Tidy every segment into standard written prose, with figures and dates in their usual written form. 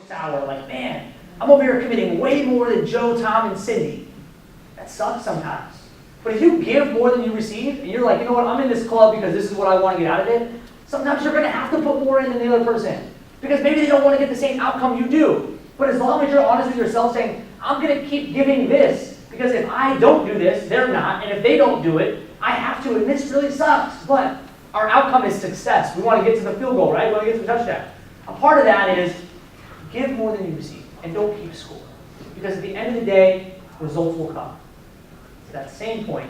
sour, like, man, I'm over here committing way more than Joe, Tom, and Cindy. That sucks sometimes. But if you give more than you receive, and you're like, you know what, I'm in this club because this is what I want to get out of it, sometimes you're going to have to put more in than the other person. Because maybe they don't want to get the same outcome you do. But as long as you're honest with yourself saying, I'm going to keep giving this, because if I don't do this, they're not, and if they don't do it, I have to, and this really sucks. But our outcome is success. We want to get to the field goal, right? We want to get to the touchdown. A part of that is give more than you receive, and don't keep score. Because at the end of the day, results will come. To that same point,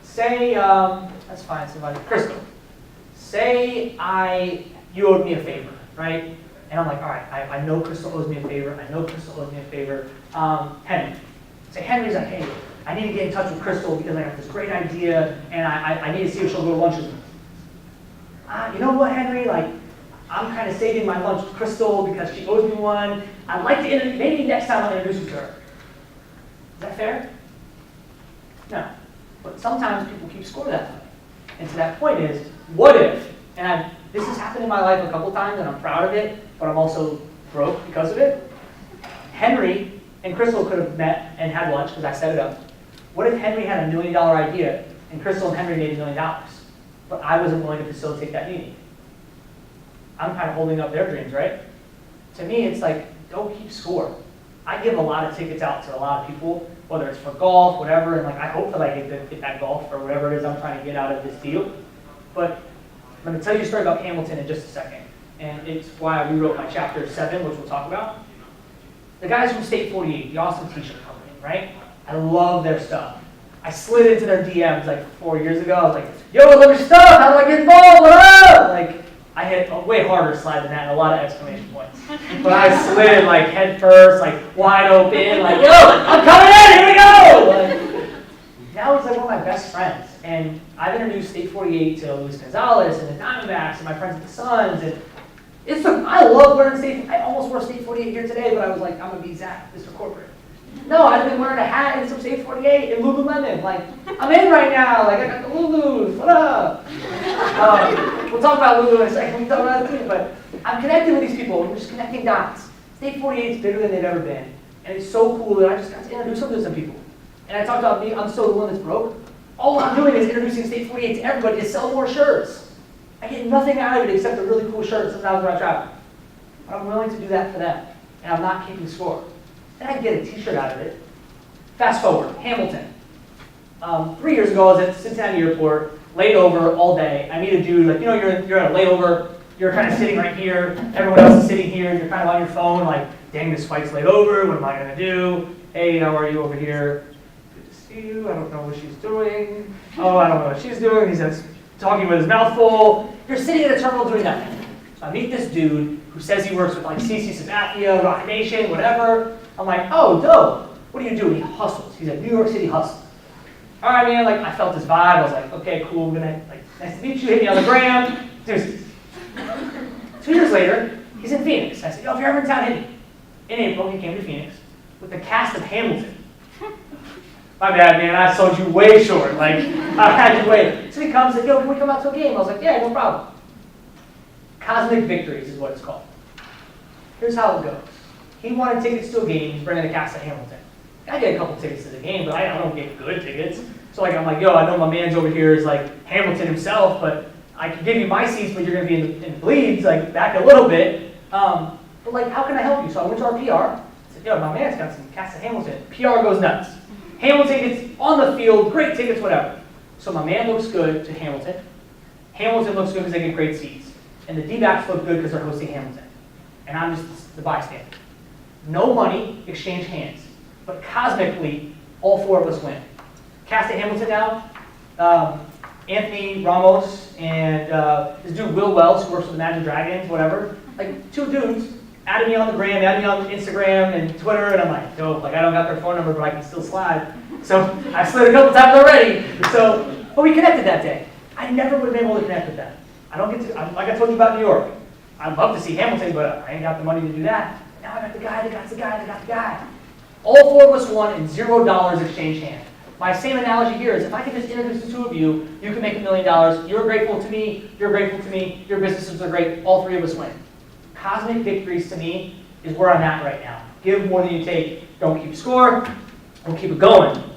say, that's fine, somebody, Crystal, say you owed me a favor, right? And I'm like, all right, I know Crystal owes me a favor. I know Crystal owes me a favor. Henry. Say, Henry's like, hey, I need to get in touch with Crystal because I have this great idea, and I need to see if she'll go to lunch with me. You know what, Henry? Like, I'm kind of saving my lunch with Crystal because she owes me one. I'd like to maybe next time I'll introduce you to her. Is that fair? No. But sometimes people keep score that way. And to that point is, what if, and this has happened in my life a couple times, and I'm proud of it, but I'm also broke because of it. Henry and Crystal could have met and had lunch because I set it up. What if Henry had $1 million idea and Crystal and Henry made $1 million, but I wasn't willing to facilitate that meeting? I'm kind of holding up their dreams, right? To me, it's like, don't keep score. I give a lot of tickets out to a lot of people, whether it's for golf, whatever, and like I hope that I get that golf or whatever it is I'm trying to get out of this deal. But I'm going to tell you a story about Hamilton in just a second, and it's why I rewrote my chapter 7, which we'll talk about. The guys from State 48, the awesome t-shirt company, right? I love their stuff. I slid into their DMs like 4 years ago. I was like, yo, I love your stuff. How do I get involved? What up? Like, I hit a way harder slide than that and a lot of exclamation points. But I slid like head first, like wide open, like, yo, I'm coming in, here we go! Like, now he's like one of my best friends. And I've introduced State 48 to Luis Gonzalez and the Diamondbacks and my friends at the Suns. And I love wearing State. I almost wore State 48 here today, but I was like, I'm going to be Zach, Mr. Corporate. No, I've been wearing a hat and some State 48 and Lululemon. Like, I'm in right now. Like, I got the Lulus. What up? We'll talk about Lulu in a second. We can talk about that too. But I'm connecting with these people. We're just connecting dots. State 48 is bigger than they've ever been. And it's so cool that I just got to introduce them to some people. And I talked about me. I'm still the one that's broke. All I'm doing is introducing State 48 to everybody to sell more shirts. I get nothing out of it except a really cool shirt sometimes when I travel. But I'm willing to do that for them. And I'm not keeping score. And I get a t-shirt out of it. Fast forward, Hamilton. 3 years ago, I was at Cincinnati Airport, laid over all day. I meet a dude, like, you know, you're at a layover, you're kind of sitting right here, everyone else is sitting here, you're kind of on your phone, like, dang, this flight's laid over, what am I gonna do? Hey, how are you over here? Good to see you, I don't know what she's doing. Oh, I don't know what she's doing. He's just talking with his mouth full. You're sitting at a terminal doing nothing. So I meet this dude who says he works with like CC Sabathia, Rock Nation, whatever. I'm like, oh, dope. What do you do? He hustles. He's a New York City hustler. All right, man. Like, I felt his vibe. I was like, okay, cool. I'm gonna like, nice to meet you. Hit me on the gram. Deuces. 2 years later, he's in Phoenix. I said, yo, if you're ever in town, hit me. In April, he came to Phoenix with the cast of Hamilton. My bad, man. I sold you way short. Like, I had you wait. So he comes and, yo, can we come out to a game? I was like, yeah, no problem. Cosmic Victories is what it's called. Here's how it goes. He wanted tickets to a game. He's bringing the cast of Hamilton. I get a couple tickets to the game, but I don't get good tickets. So like I'm like, yo, I know my man's over here is like Hamilton himself, but I can give you my seats, but you're going to be in the bleeds, like back a little bit. But like, how can I help you? So I went to our PR. I said, yo, my man's got some cast of Hamilton. PR goes nuts. Hamilton gets on the field, great tickets, whatever. So my man looks good to Hamilton. Hamilton looks good because they get great seats. And the D-backs look good because they're hosting Hamilton. And I'm just the bystander. No money, exchange hands. But cosmically, all four of us win. Cast of Hamilton now, Anthony Ramos and this dude Will Wells, who works with Imagine Dragons, whatever. Like, two dudes added me on the gram, added me on Instagram and Twitter, and I'm like, dope, like I don't got their phone number, but I can still slide. So I slid a couple times already. But we connected that day. I never would have been able to connect with them. I don't get to, like I told you about New York. I'd love to see Hamilton, but I ain't got the money to do that. Now I got the guy, that got the guy, that got the guy. All four of us won in $0 exchange hand. My same analogy here is if I can just introduce the two of you, you can make $1 million. You're grateful to me, you're grateful to me, your businesses are great, all three of us win. Cosmic Victories to me is where I'm at right now. Give more than you take, don't keep score, we'll keep it going.